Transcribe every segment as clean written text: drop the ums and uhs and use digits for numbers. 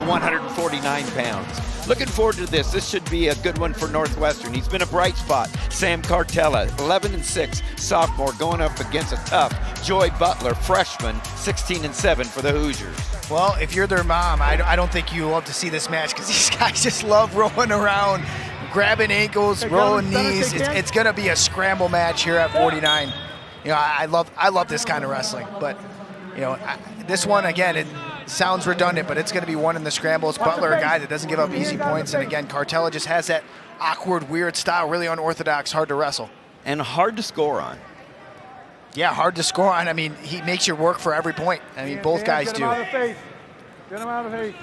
149 pounds. Looking forward to this. This should be a good one for Northwestern. He's been a bright spot. Sam Cartella, 11-6, sophomore, going up against a tough Joy Butler, freshman, 16-7 for the Hoosiers. Well, if you're their mom, I don't think you love to see this match because these guys just love rolling around, grabbing ankles, rolling knees. It's going to be a scramble match here at 49. You know, I love this kind of wrestling, but you know, this one again, it sounds redundant, but it's going to be one in the scrambles. Butler, a guy that doesn't give up easy points, and again, Cartella just has that awkward, weird style, really unorthodox, hard to wrestle. And hard to score on. Yeah, hard to score on. I mean, he makes you work for every point. I mean, both guys do. Get him out of face.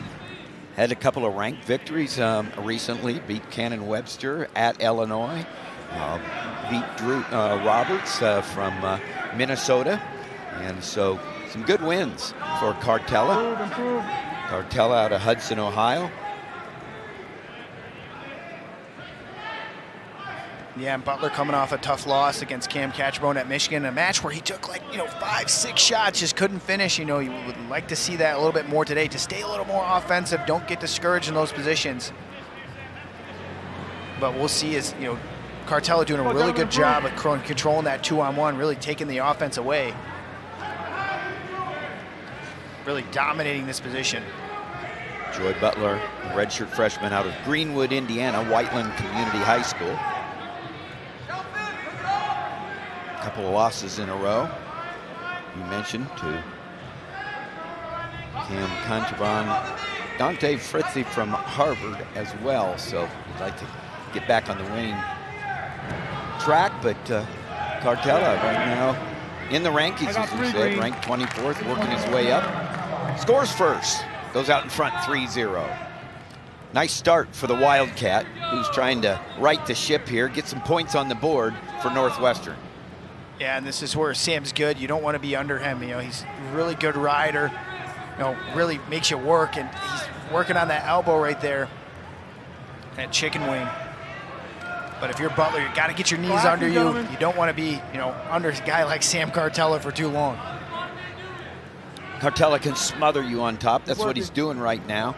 Had a couple of ranked victories recently. Beat Cannon Webster at Illinois. Beat Drew Roberts from Minnesota. And so some good wins for Cartella. Cartella out of Hudson, Ohio. Yeah, and Butler coming off a tough loss against Cam Catchbone at Michigan, a match where he took 5-6 shots, just couldn't finish. You would like to see that a little bit more today, to stay a little more offensive, don't get discouraged in those positions. But we'll see as, Cartella doing a really good job of controlling that 2-on-1, really taking the offense away. Really dominating this position. Joy Butler, redshirt freshman out of Greenwood, Indiana, Whiteland Community High School. Couple of losses in a row. You mentioned to Cam Contraband, Dante Fritzi from Harvard as well. So we'd like to get back on the winning track, but Cartella right now in the rankings, as you said, ranked 24th, working his way up. Scores first, goes out in front 3-0. Nice start for the Wildcat, who's trying to right the ship here, get some points on the board for Northwestern. Yeah, and this is where Sam's good. You don't want to be under him. He's a really good rider. Really makes you work, and he's working on that elbow right there, that chicken wing. But if you're Butler, you got to get your knees under you. You don't want to be, under a guy like Sam Cartella for too long. Cartella can smother you on top. That's what he's doing right now.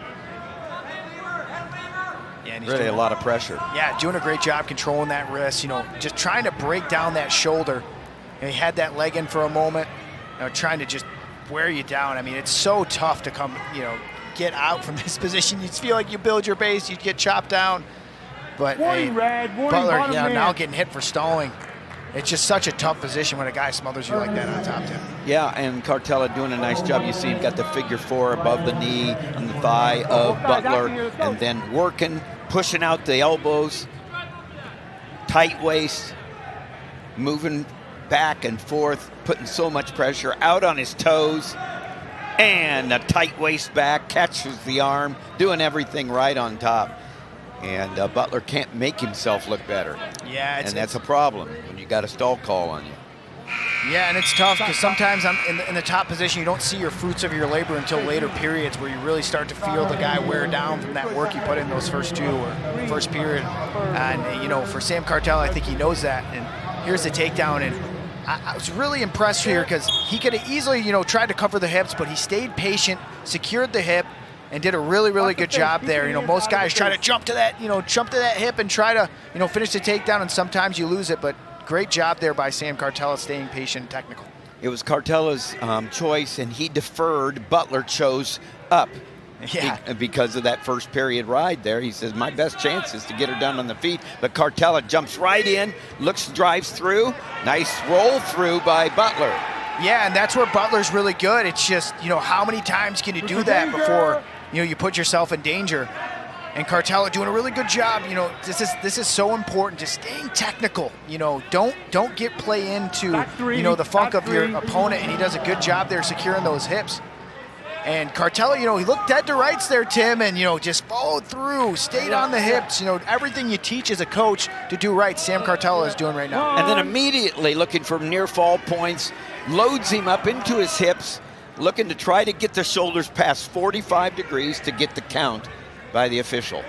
Yeah, and he's really a lot of pressure. Yeah, doing a great job controlling that wrist. Just trying to break down that shoulder. He had that leg in for a moment, trying to just wear you down. I mean, it's so tough to come, get out from this position. You just feel like you build your base, you get chopped down. But hey, Butler, now getting hit for stalling. It's just such a tough position when a guy smothers you like that on top 10. Yeah, and Cartella doing a nice job. You see him got the figure 4 above the knee on the thigh of Butler, and then working, pushing out the elbows, tight waist, moving back and forth, putting so much pressure out on his toes, and a tight waist back, catches the arm, doing everything right on top. And Butler can't make himself look better. Yeah, and that's a problem when you got a stall call on you. Yeah, and it's tough because sometimes in the top position, you don't see your fruits of your labor until later periods where you really start to feel the guy wear down from that work you put in those first 2 or first period. And, for Sam Cartella, I think he knows that. And here's the takedown. And I was really impressed here because he could have easily, tried to cover the hips, but he stayed patient, secured the hip, and did a really, really good job there. Most guys try to jump to that hip and try to, finish the takedown, and sometimes you lose it, but great job there by Sam Cartella, staying patient and technical. It was Cartella's choice, and he deferred. Butler chose up. Yeah. Because of that first period ride there. He says, my best chance is to get her down on the feet, but Cartella jumps right in, drives through. Nice roll through by Butler. Yeah, and that's where Butler's really good. It's just, how many times can you do that before, you put yourself in danger? And Cartella doing a really good job. This is so important, just staying technical. Don't get play into, the funk of your opponent, and he does a good job there securing those hips. And Cartella, he looked dead to rights there, Tim, and, just followed through, stayed on the hips. Everything you teach as a coach to do right, Sam Cartella is doing right now. And then immediately looking for near fall points, loads him up into his hips, looking to try to get the shoulders past 45 degrees to get the count by the official.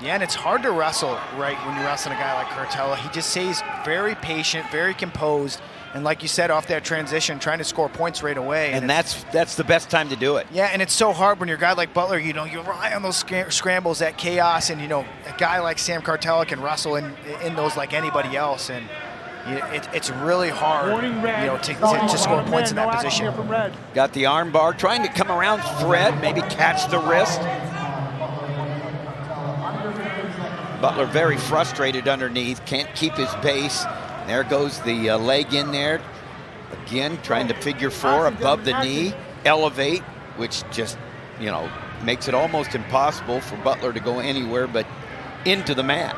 Yeah, and it's hard to wrestle, right, when you're wrestling a guy like Cartella. He just stays very patient, very composed, And like you said, off that transition, trying to score points right away. And that's the best time to do it. Yeah, and it's so hard when you're a guy like Butler, you rely on those scrambles, that chaos, and, a guy like Sam Cartella can wrestle in those like anybody else. And it's really hard, to score points in that position. Got the arm bar, trying to come around Fred, maybe catch the wrist. Butler very frustrated underneath, can't keep his base. There goes the leg in there. Again, trying to figure 4 above the knee, elevate, which just, makes it almost impossible for Butler to go anywhere but into the mat.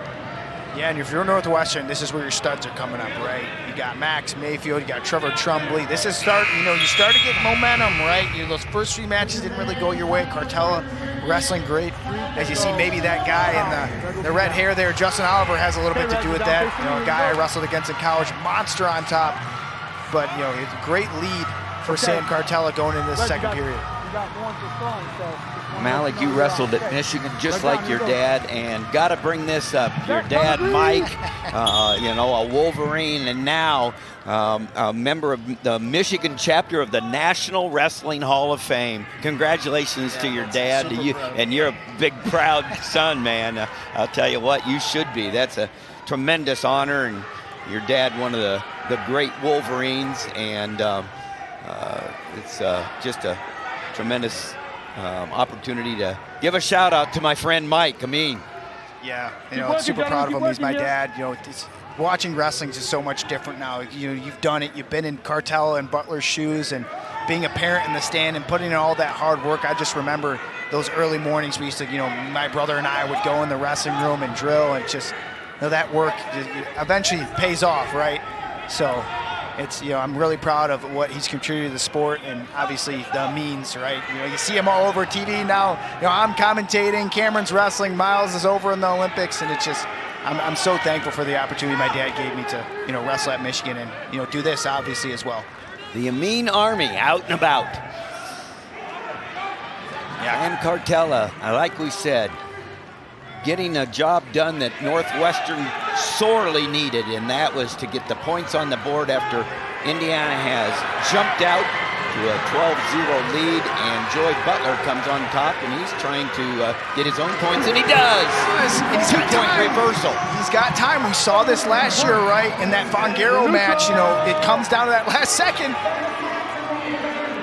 Yeah, and if you're Northwestern, this is where your studs are coming up, right? You got Max Mayfield, you got Trevor Chumbley. This is you start to get momentum, right? Those first 3 matches didn't really go your way. Cartella wrestling great. As you see, maybe that guy in the red hair there, Justin Oliver, has a little bit to do with that. A guy I wrestled against in college, monster on top. But, it's a great lead for Sam Cartella going into the second period. Malik, you wrestled at Michigan just like your dad, and got to bring this up. Your dad, Mike, a Wolverine, and now a member of the Michigan chapter of the National Wrestling Hall of Fame. Congratulations to your dad, to you, and you're a big, proud son, man. I'll tell you what, you should be. That's a tremendous honor, and your dad, one of the great Wolverines, and it's just a tremendous opportunity to give a shout out to my friend Mike Amin. Yeah, super proud of him. He's my dad. Watching wrestling is just so much different now. You've done it. You've been in Cartella and Butler's shoes, and being a parent in the stand and putting in all that hard work. I just remember those early mornings we used to, my brother and I would go in the wrestling room and drill, and just that work eventually pays off, right? So it's, I'm really proud of what he's contributed to the sport, and obviously the means, right? You see him all over TV now. I'm commentating, Cameron's wrestling, Miles is over in the Olympics, and it's just, I'm so thankful for the opportunity my dad gave me to, wrestle at Michigan and, do this obviously as well. The Amin Army out and about. Yeah, and Cartella, like we said, getting a job done that Northwestern sorely needed, and that was to get the points on the board after Indiana has jumped out to a 12-0 lead, and Joy Butler comes on top, and he's trying to get his own points, and he does! Two-point reversal. He's got time. We saw this last year, right, in that Fongaro match. It comes down to that last second.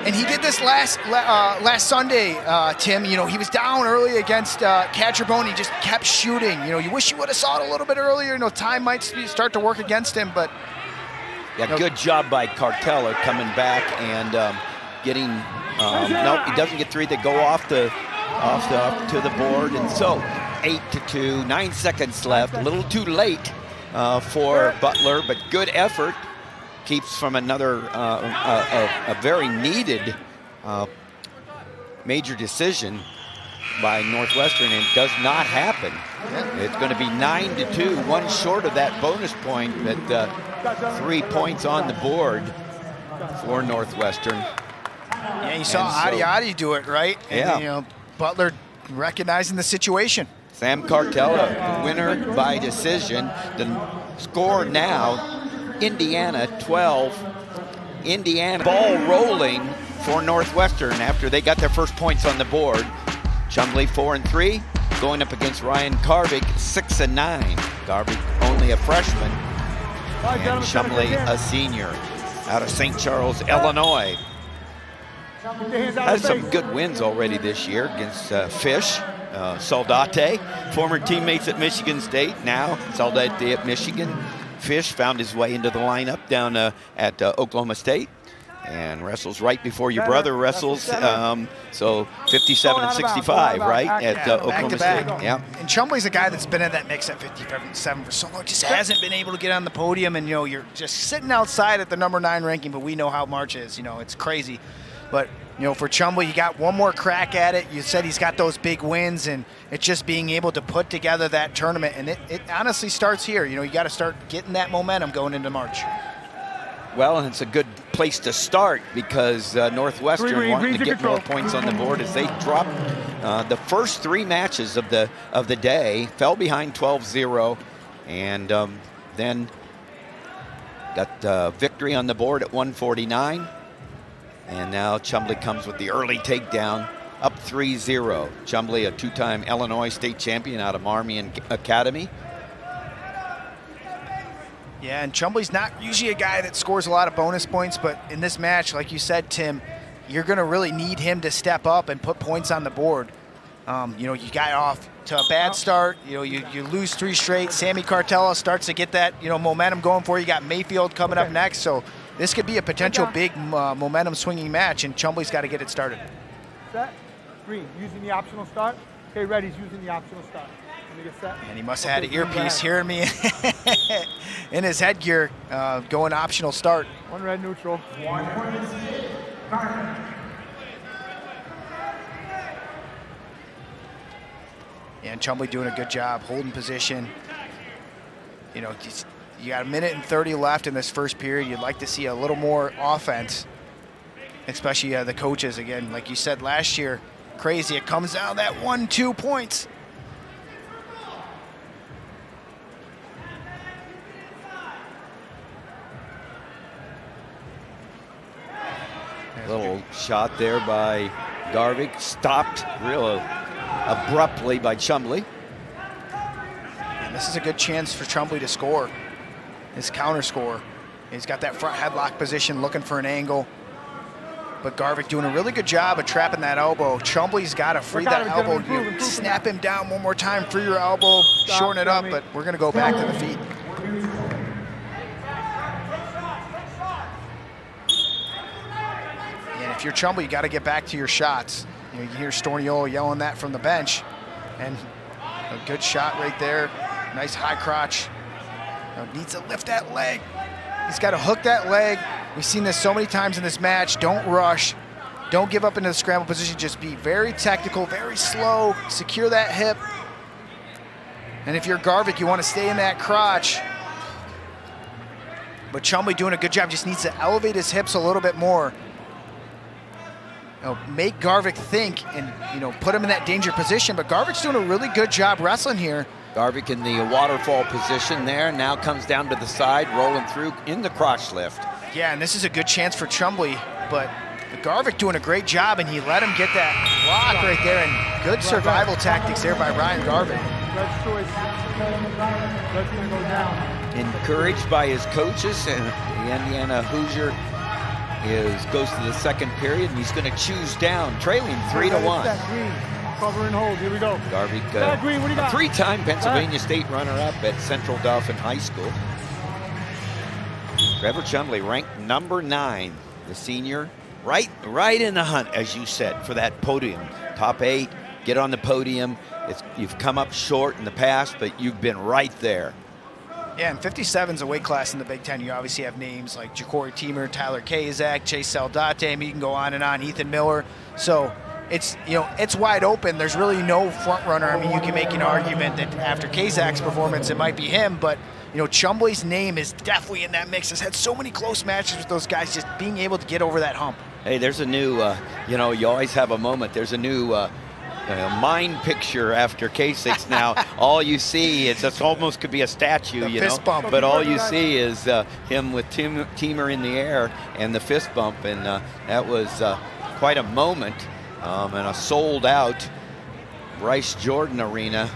And he did this last Sunday, Tim. He was down early against Catcherbone. He just kept shooting. You wish you would have saw it a little bit earlier. Time might start to work against him, but yeah, good job by Cartella coming back and getting. Nope, he doesn't get 3. They go off to the board, and so 8-2. 9 seconds left. A little too late for Butler, but good effort. Keeps from another a very needed major decision by Northwestern, and does not happen. It's going to be 9-2, 1 short of that bonus point, but 3 points on the board for Northwestern. Yeah, you saw Adi do it, right? And, yeah. Butler recognizing the situation. Sam Cartella, winner by decision. The score now, Indiana 12. Indiana ball rolling for Northwestern after they got their first points on the board. Chumbley 4-3, going up against Ryan Garvick 6-9. Garvick only a freshman, and Chumbley a senior out of St. Charles, Illinois. Has some good wins already this year against Fish, Saldate, former teammates at Michigan State, now Saldate at Michigan. Fish found his way into the lineup down at Oklahoma State, and wrestles right before your brother wrestles. So 57 and 65, right, at Oklahoma State. Yeah. And Chumbley's a guy that's been in that mix at 57 for so long. Just hasn't been able to get on the podium, and you're just sitting outside at the number 9 ranking. But we know how March is. It's crazy. But for Chumbley, you got one more crack at it. You said he's got those big wins, and it's just being able to put together that tournament. And it honestly starts here. You got to start getting that momentum going into March. Well, and it's a good place to start because Northwestern wanted to get more points on the board as they dropped the first 3 matches of the day, fell behind 12-0, and then got victory on the board at 149. And now Chumbley comes with the early takedown, up 3-0. Chumbley, a two-time Illinois state champion out of Marmion Academy. Yeah, and Chumbley's not usually a guy that scores a lot of bonus points, but in this match, like you said, Tim, you're going to really need him to step up and put points on the board. You know, you got off to a bad start. You know, you lose 3 straight. Sammy Cartella starts to get that, you know, momentum going for you. You got Mayfield coming up next, so this could be a potential big momentum swinging match, and Chumbley's got to get it started. Set, green, using the optional start. Okay, ready, he's using the optional start. Let me get set. And he must have had an earpiece hearing me in his headgear going optional start. 1 red neutral. And Chumbley doing a good job holding position. You know, you got 1 minute and 30 left in this first period. You'd like to see a little more offense, especially the coaches. Again, like you said last year, crazy. It comes down to that 1-2 points. Little shot there by Garvick, stopped real abruptly by Chumbley. And this is a good chance for Chumbley to score, his counter score. He's got that front headlock position, looking for an angle. But Garvick doing a really good job of trapping that elbow. Chumbley's got to free that elbow. You snap him down one more time, free your elbow, shorten it up, but we're going to go back to the feet. And if you're Chumbley, you got to get back to your shots. You know, you hear Storniolo yelling that from the bench. And a good shot right there. Nice high crotch. Now needs to lift that leg. He's got to hook that leg. We've seen this so many times in this match. Don't rush. Don't give up into the scramble position. Just be very tactical, very slow. Secure that hip. And if you're Garvick, you want to stay in that crotch. But Chumbley doing a good job. Just needs to elevate his hips a little bit more. You know, make Garvick think and, you know, put him in that danger position. But Garvick's doing a really good job wrestling here. Garvick in the waterfall position there, now comes down to the side, rolling through in the crotch lift. Yeah, and this is a good chance for Chumbley, but Garvick doing a great job, and he let him get that block right there, and good survival tactics there by Ryan Garvick. Red choice. Red's gonna go down. Encouraged by his coaches, and the Indiana Hoosier goes to the second period, and he's going to choose down, trailing 3-1. Cover and hold, here we go. Garvick, Green, what do you got? a 3-time Pennsylvania State runner-up at Central Dauphin High School. Trevor Chumbley ranked number 9, the senior, right in the hunt, as you said, for that podium. Top 8, get on the podium. You've come up short in the past, but you've been right there. Yeah, and 57's a weight class in the Big Ten. You obviously have names like Ja'Cory Teemer, Tyler Kazak, Chase Saldate. I mean, you can go on and on, Ethan Miller. So it's, you know, it's wide open. There's really no front runner. I mean, you can make an argument that after Kazak's performance, it might be him, but you know, Chumbley's name is definitely in that mix. Has had so many close matches with those guys, just being able to get over that hump. Hey, there's a new, you know, you always have a moment. There's a new mind picture after K6 now. All you see is, it almost could be a statue, you know, bump. But all you see is him with Teemer in the air and the fist bump, and that was quite a moment, and a sold-out Bryce Jordan Arena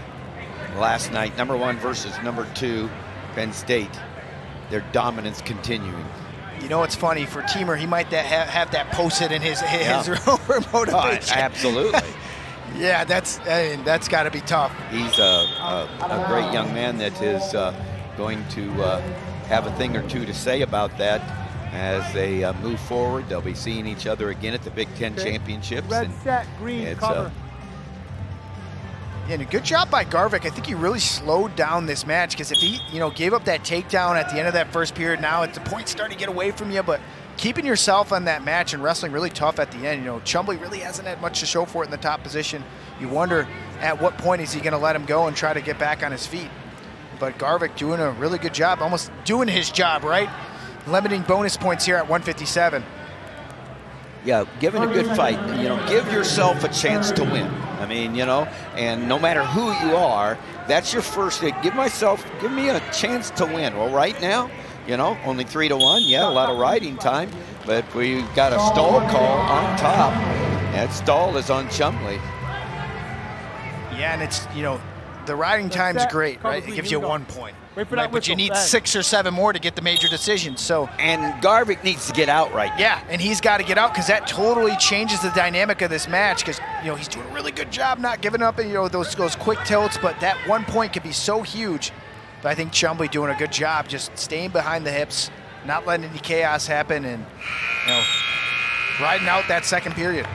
last night. Number 1 versus number 2, Penn State. Their dominance continuing. You know, it's funny for Teemer. He might have that posted in his motivation. Oh, absolutely. Yeah, that's got to be tough. He's a great young man that is going to have a thing or two to say about that as they move forward. They'll be seeing each other again at the Big Ten Championships. Red and set, green cover. Yeah, and a good job by Garvick. I think he really slowed down this match, because if he, you know, gave up that takedown at the end of that first period, now at the point starting to get away from you, but keeping yourself on that match and wrestling really tough at the end. You know, Chumbley really hasn't had much to show for it in the top position. You wonder at what point is he going to let him go and try to get back on his feet. But Garvick doing a really good job, almost doing his job, right? Limiting bonus points here at 157. Yeah, giving a good fight. You know, give yourself a chance to win. I mean, you know, and no matter who you are, that's your first thing. Give me a chance to win. Well, right now, You know, only 3-1. Yeah, a lot of riding time, but we got a stall call on top. That stall is on Chumbley. Yeah, and it's, you know, the riding time's great, right? It gives you 1 point. Right? But you need 6 or 7 more to get the major decision. So, and Garvick needs to get out right now. Yeah, and he's got to get out because that totally changes the dynamic of this match. Because, you know, he's doing a really good job not giving up, and, you know, those quick tilts. But that 1 point could be so huge. But I think Chumbley doing a good job, just staying behind the hips, not letting any chaos happen, and, you know, riding out that second period.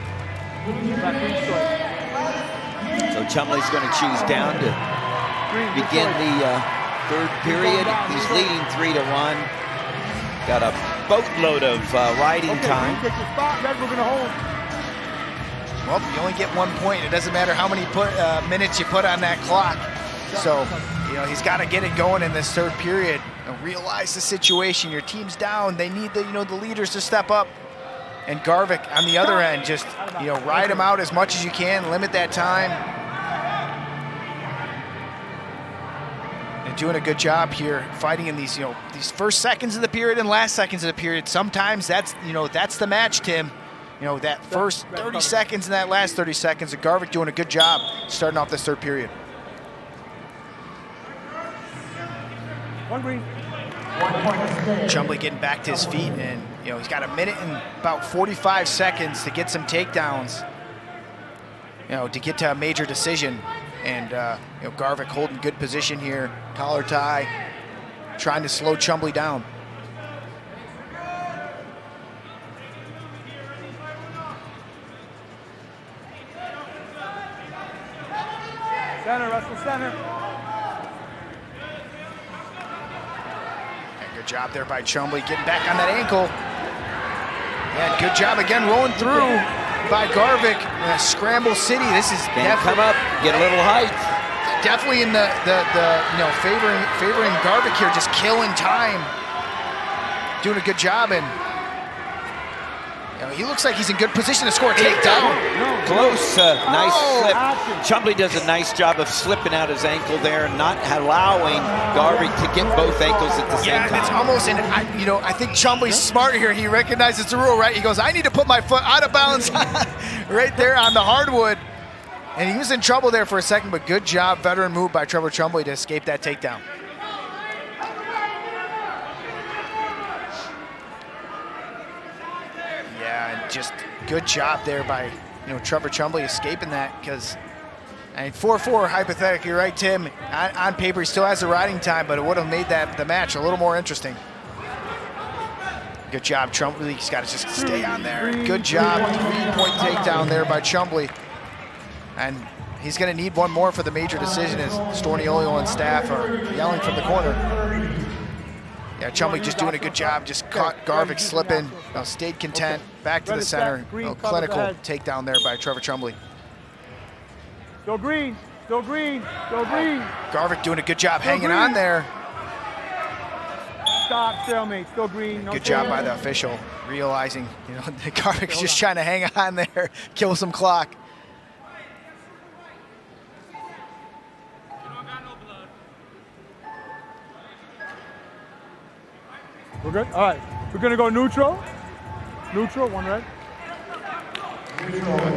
So Chumbley's going to choose down to begin the third period. He's leading 3-1. Got a boatload of riding time. Well, you only get 1 point. It doesn't matter how many minutes you put on that clock. So, you know, he's got to get it going in this third period. And realize the situation. Your team's down. They need the, you know, the leaders to step up. And Garvick on the other end, just, you know, ride him out as much as you can, limit that time. And doing a good job here, fighting in these, you know, these first seconds of the period and last seconds of the period. Sometimes that's, you know, that's the match, Tim. You know, that first 30 seconds and that last 30 seconds, and Garvick doing a good job starting off this third period. Chumbley getting back to his feet, and, you know, he's got a minute and about 45 seconds to get some takedowns, you know, to get to a major decision. And, you know, Garvick holding good position here, collar tie, trying to slow Chumbley down. Center, wrestle center. Good job there by Chumbley, getting back on that ankle. Yeah, good job again rolling through by Garvick. Scramble City. This is come up, get a little height. Definitely in the you know, favoring Garvick here, just killing time, doing a good job, and, you know, he looks like he's in good position to score a takedown. Close, nice slip. Chumbley does a nice job of slipping out his ankle there, not allowing Garvick to get both ankles at the same time. Yeah, it's almost, and you know, I think Chumbley's smart here. He recognizes the rule, right? He goes, I need to put my foot out of bounds right there on the hardwood. And he was in trouble there for a second, but good job, veteran move by Trevor Chumbley to escape that takedown. Yeah, and just good job there by, you know, Trevor Chumbley escaping that, because, I mean, 4-4 hypothetically, right, Tim? On paper, he still has the riding time, but it would have made the match a little more interesting. Good job, Chumbley. He's got to just stay on there. Good job, 3-point takedown there by Chumbley. And he's going to need one more for the major decision, as Storniolio and staff are yelling from the corner. Yeah, Chumbley just doing a good job, just caught Garvick slipping, you know, stayed content, back to the center. You know, clinical takedown there by Trevor Chumbley. Go green, go green, go green. Garvick doing a good job hanging on there. Stop, stalemate, still green. No good job by the official, realizing, you know, that Garvick's just trying to hang on there, kill some clock. We're good? All right. We're going to go neutral. Neutral, one red.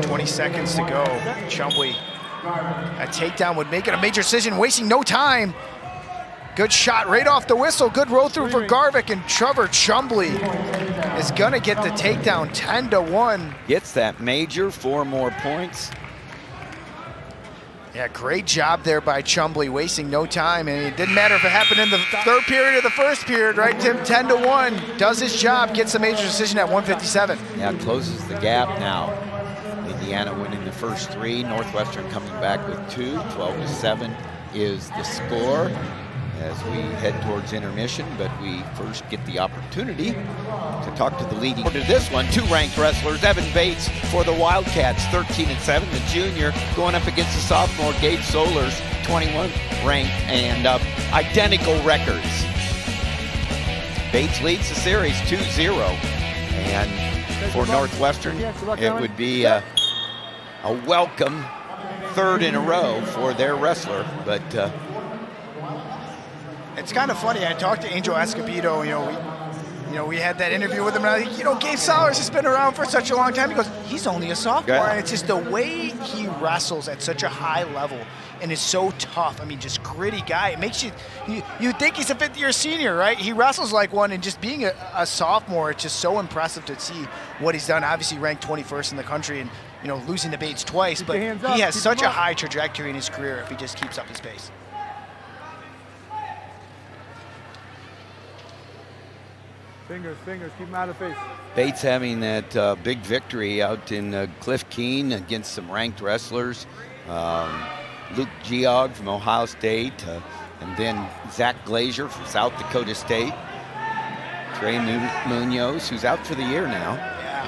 20 seconds to go. Chumbley, a takedown would make it a major decision, wasting no time. Good shot right off the whistle. Good roll through for Garvick, and Trevor Chumbley is going to get the takedown 10-1. Gets that major, 4 more points. Yeah, great job there by Chumbley, wasting no time. And it didn't matter if it happened in the third period or the first period, right, Tim? 10-1, does his job, gets the major decision at 157. Yeah, closes the gap now. Indiana winning the first 3, Northwestern coming back with 2, 12-7 is the score as we head towards intermission, but we first get the opportunity to talk to the leading. To this one, 2 ranked wrestlers, Evan Bates for the Wildcats, 13-7, the junior, going up against the sophomore, Gabe Sollars, 21 ranked, and identical records. Bates leads the series 2-0, and for Northwestern, it would be a welcome third in a row for their wrestler, but it's kind of funny. I talked to Angel Escobedo. We had that interview with him, and I think, Gabe Sollars has been around for such a long time. He goes, he's only a sophomore, yeah. and it's just the way he wrestles at such a high level and is so tough. I mean, just gritty guy. It makes you think he's a fifth-year senior, right? He wrestles like one, and just being a sophomore, it's just so impressive to see what he's done. Obviously ranked 21st in the country, and losing to Bates twice, but he has such a high trajectory in his career if he just keeps up his pace. Fingers, keep him out of the face. Bates having that big victory out in Cliff Keene against some ranked wrestlers. Luke Geog from Ohio State, and then Zach Glazier from South Dakota State. Trey Munoz, who's out for the year now.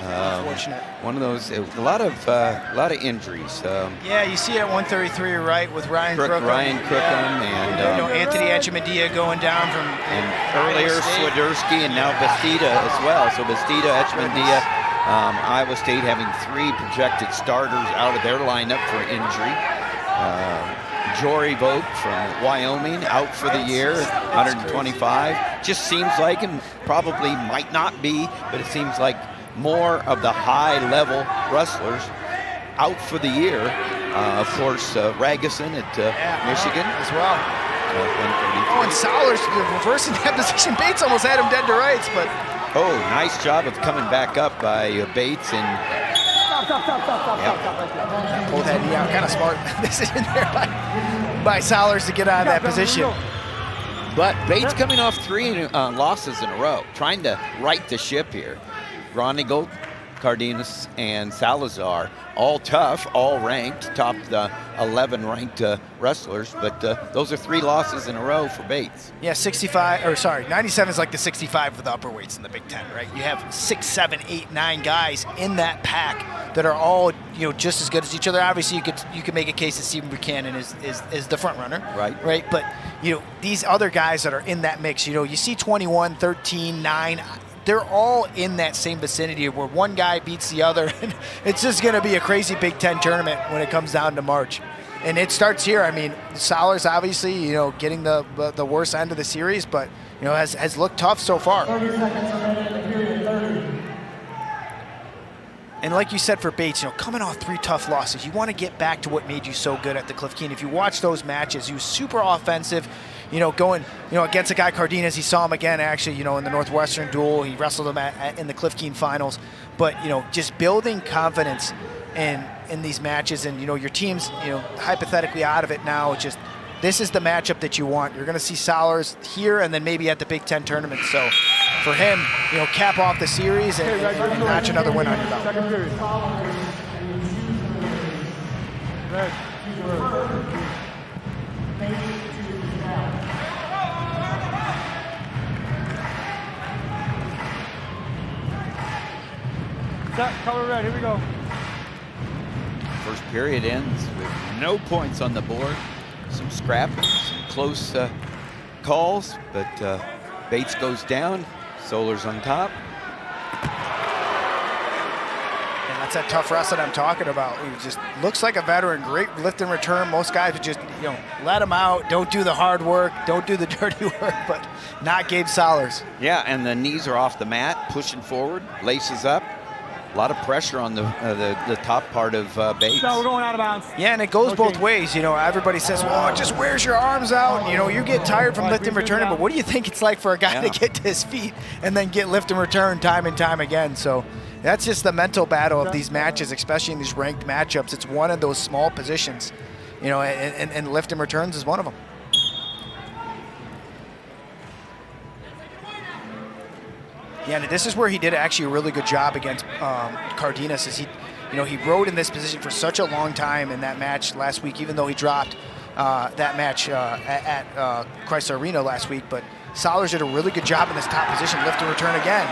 Yeah, unfortunate. One of those, a lot of injuries. Yeah, you see it at 133, right, with Ryan Crookham. And Anthony Echemendia going down from earlier Swiderski, and now Bastida as well. So Bastida, Echemendia, Iowa State having 3 projected starters out of their lineup for injury. Jory Vogt from Wyoming out for the year, 125. Just seems like, and probably might not be, but it seems like more of the high-level wrestlers out for the year. Of course, Ragusin at Michigan as well. 133. And Sollars reversing that position. Bates almost had him dead to rights, but nice job of coming back up by Bates and. Stop. Pulled that knee out. Kind of smart decision there by Sollars to get out of that position. But Bates coming off 3 losses in a row, trying to right the ship here. Gronigold, Cardenas, and Salazar, all tough, all ranked, top the 11 ranked wrestlers, but those are 3 losses in a row for Bates. Yeah, 97 is like the 65 for the upper weights in the Big Ten, right? You have 6, 7, 8, 9 guys in that pack that are all just as good as each other. Obviously, you could make a case that Stephen Buchanan is the front runner, right? But these other guys that are in that mix, you see 21, 13, 9. They're all in that same vicinity where one guy beats the other. And it's just going to be a crazy Big Ten tournament when it comes down to March. And it starts here. I mean, Sollars obviously, getting the worst end of the series, but, has looked tough so far. And like you said for Bates, coming off 3 tough losses, you want to get back to what made you so good at the Cliff Keene. If you watch those matches, he was super offensive, going, against a guy, Cardenas. He saw him again, actually, in the Northwestern duel. He wrestled him in the Cliff Keene finals. But, just building confidence in these matches, and, your team's, hypothetically out of it now. This is the matchup that you want. You're going to see Sollars here and then maybe at the Big Ten tournament. So for him, cap off the series and notch another win on your belt. Second period. Red. Set, color red, here we go. First period ends with no points on the board. Some scrapping, some close calls, but Bates goes down, Sollars on top. And that's that tough wrestle I'm talking about. He just looks like a veteran, great lift and return. Most guys would just, let him out, don't do the hard work, don't do the dirty work, but not Gabe Sollars. Yeah, and the knees are off the mat, pushing forward, laces up. A lot of pressure on the top part of Bates. So we're going out of bounds. Yeah, and it goes both ways. Everybody says, well, it just wears your arms out. You get tired from lift and returning, but what do you think it's like for a guy to get to his feet and then get lift and return time and time again? So that's just the mental battle of these matches, especially in these ranked matchups. It's one of those small positions, and lift and returns is one of them. Yeah, and this is where he did actually a really good job against Cardenas. Is he rode in this position for such a long time in that match last week, even though he dropped that match at Chrysler Arena last week. But Sollars did a really good job in this top position, lift and return again.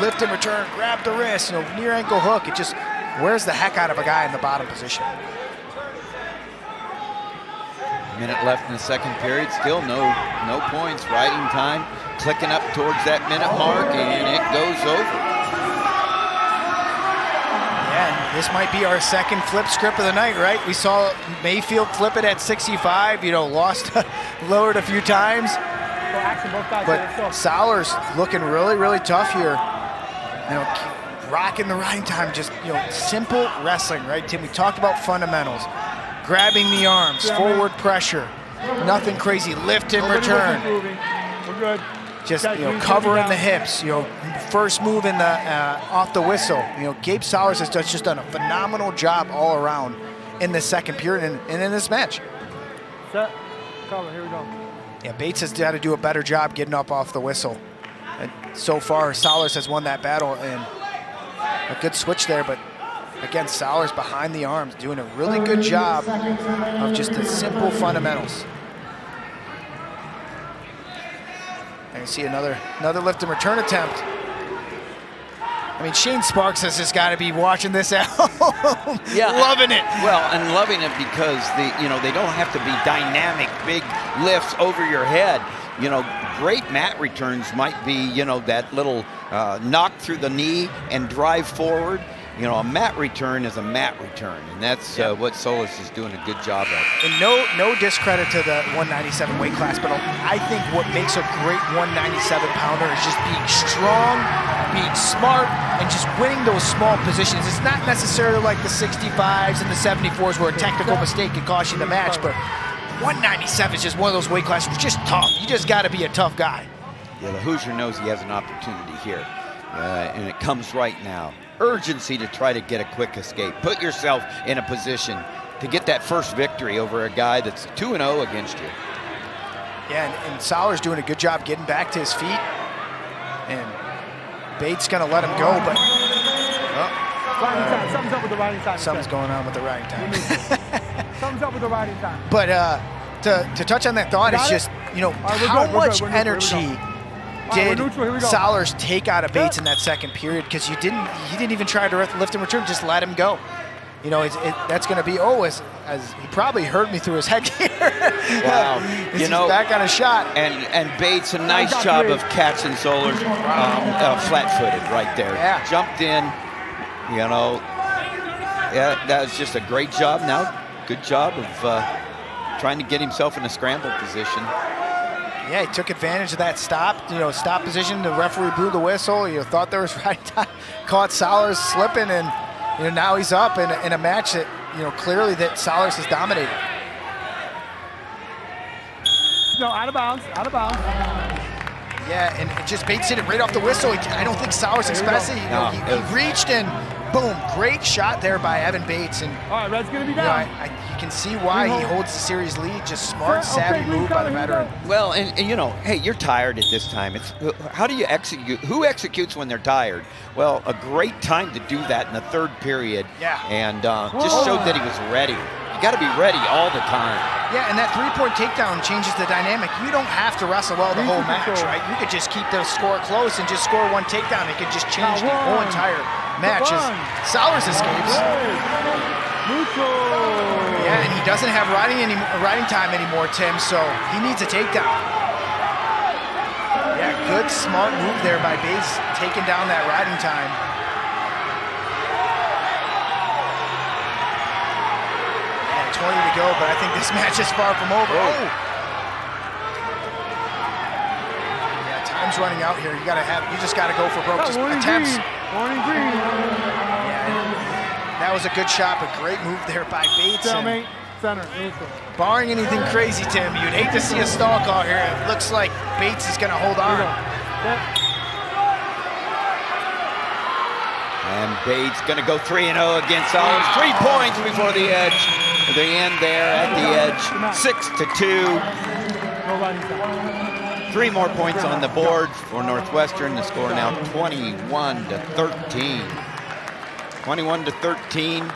Lift and return, grab the wrist, near ankle hook. It just wears the heck out of a guy in the bottom position. Minute left in the second period, still no points, riding time. Clicking up towards that minute mark, and it goes over. Yeah, this might be our second flip script of the night, right? We saw Mayfield flip it at 65, lost, lowered a few times. So action, both sides. But Sollars looking really, really tough here. You know, rocking the riding time, just, you know, simple wrestling, right, Tim? We talked about fundamentals. Grabbing the arms, forward pressure, nothing crazy, lift and return. We're good. Just, you know, covering the hips, you know, first move in the off the whistle. You know, Gabe Sollars has just done a phenomenal job all around in the second period and in this match. Set, cover, here we go. Yeah, Bates has got to do a better job getting up off the whistle. And so far, Sollars has won that battle, and a good switch there, but again, Sollars behind the arms, doing a really good job of just the simple fundamentals. And you see another lift and return attempt. I mean, Shane Sparks has just got to be watching this at home, loving it. Well, and loving it because they don't have to be dynamic, big lifts over your head. You know, great mat returns might be, you know, that little knock through the knee and drive forward. You know, a mat return is a mat return, and that's what Sollars is doing a good job of. And no discredit to the 197 weight class, but I think what makes a great 197 pounder is just being strong, being smart, and just winning those small positions. It's not necessarily like the 65s and the 74s where a technical mistake could cost you the match, but 197 is just one of those weight classes. It's just tough. You just got to be a tough guy. Yeah, the Hoosier knows he has an opportunity here, and it comes right now. Urgency to try to get a quick escape. Put yourself in a position to get that first victory over a guy that's 2-0 against you. Yeah, and Sollars doing a good job getting back to his feet. And Bates going to let him go, but something's up with the riding time. Something's going on with the riding time. Something's up with the riding time. But to touch on that thought, it's just, you know, how much energy did Sollars take out of Bates in that second period? Because he didn't even try to lift and return, just let him go. You know, that's going to be, as he probably heard me through his head here. Wow. He's back on a shot. And Bates, a nice job of catching Sollars flat-footed right there. Yeah. Jumped in, you know. Yeah, that was just a great job. Now, good job of trying to get himself in a scramble position. Yeah, he took advantage of that stop position. The referee blew the whistle. You thought there was right time. Caught Sollars slipping, and now he's up in a match that clearly that Sollars has dominated. No, out of bounds. Yeah, and just Bates hit it right off the whistle. I don't think Sollars expected it. He reached and boom, great shot there by Evan Bates. And all right, Red's gonna be down. You can see why he holds the series lead. Just smart, savvy move by the veteran. Well, and hey, you're tired at this time. It's how do you execute? Who executes when they're tired? Well, a great time to do that in the third period. Yeah. And just showed that he was ready. You got to be ready all the time. Yeah, and that three-point takedown changes the dynamic. You don't have to wrestle well the whole match, right? You could just keep the score close and just score one takedown. It could just change the whole entire match. As Sollars escapes. Yeah, and he doesn't have riding time anymore, Tim, so he needs a takedown. Yeah, good, smart move there by Bates, taking down that riding time. Yeah, 20 to go, but I think this match is far from over. Oh! Yeah, time's running out here. You just gotta go for broke attempts. Warning green. That was a good shot, but great move there by Bates. Center, neutral. Barring anything crazy, Tim, you'd hate to see a stall call here. It looks like Bates is going to hold on. And Bates going to go 3-0 against Sollars. 3 points before the edge. The end there at the edge. 6-2. 3 more points on the board for Northwestern. The score now 21-13. 21-13.